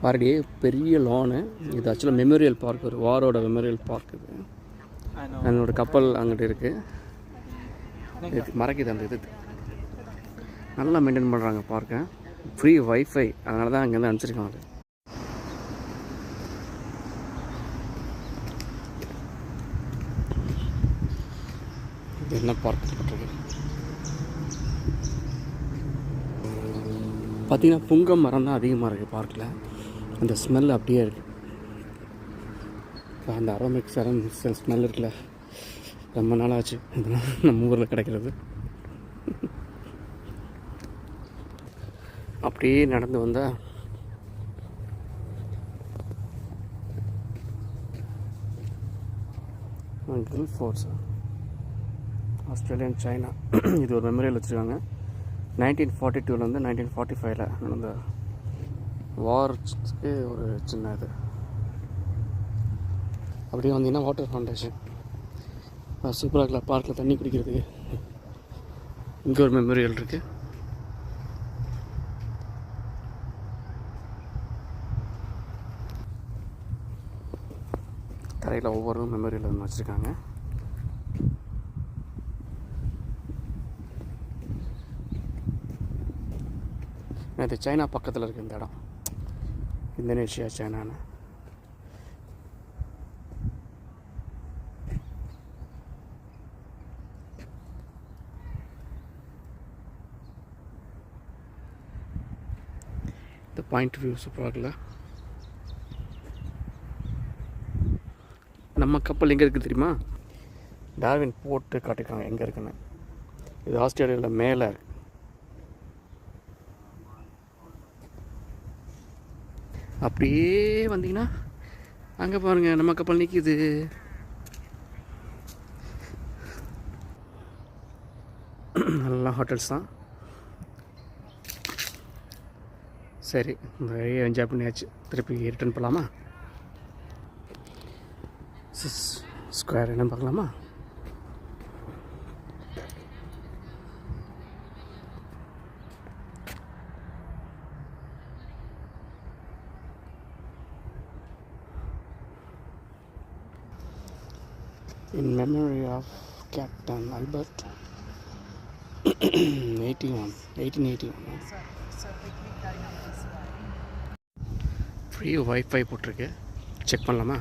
பாருடி பெரிய லானு. இது ஆக்சுவலாக மெமோரியல் பார்க், ஒரு வாரோட மெமோரியல் பார்க். இது என்னோட கப்பல் அங்கிட்டு இருக்குது. மறைக்குது அந்த இது. நல்லா மெயின்டைன் பண்ணுறாங்க பார்க்கை. ஃப்ரீ வைஃபை, அதனால தான் அங்கேருந்து அனுப்பிச்சிருக்காங்க. இது என்ன பார்க் போட்டிருக்கு பார்த்தீங்கன்னா, புங்க மரம் தான் அதிகமாக இருக்குது பார்க்கில். அந்த ஸ்மெல் அப்படியே இருக்குது. இப்போ அந்த அரோமிக் ஸ்மெல் இருக்குல்ல, ரொம்ப நாள் ஆச்சு இதெல்லாம் நம்ம ஊரில் கிடைக்கிறது. அப்படியே நடந்து வந்தால் கில் ஃபோர்ஸ், ஆஸ்திரேலியன் சைனா. இது ஒரு மெமோரியல் வச்சுருக்காங்க. 1942 1945 நடந்த வார்ஸ்க்கு ஒரு சின்ன இது. அப்படியே வந்தீங்கன்னா வாட்டர் ஃபவுண்டேஷன் சூப்பராக இருக்கல. பார்க்கில் தண்ணி குடிக்கிறதுக்கு இங்கே ஒரு மெமோரியல் இருக்குது. தரையில் ஒவ்வொரு மெமோரியல் வச்சுருக்காங்க. இது சைனா பக்கத்தில் இருக்குது இந்த இடம். இந்தோனேஷியா சைனான்னு. இந்த பாயிண்ட் வியூ சூப்பராக இருக்குல்ல. நம்ம கப்பல் எங்கே இருக்குது தெரியுமா? டார்வின் போட்டு காட்டிருக்காங்க எங்கே இருக்குன்னு. இது ஆஸ்திரேலியாவில் மேலே இருக்குது. அப்படியே வந்தீங்கன்னா அங்கே பாருங்கள், நம்ம கப்பல் நிற்கிது. நல்லா ஹோட்டல்ஸ் தான். சரி, நிறைய என்ஜாய் பண்ணியாச்சு. திருப்பி ரிட்டர்ன் பண்ணலாமா? ஸ்கொயர் என்ன பார்க்கலாமா? In memory of Captain Albert, 1881. Free wifi போட்டிருக்கு. செக் பண்ணலாமா?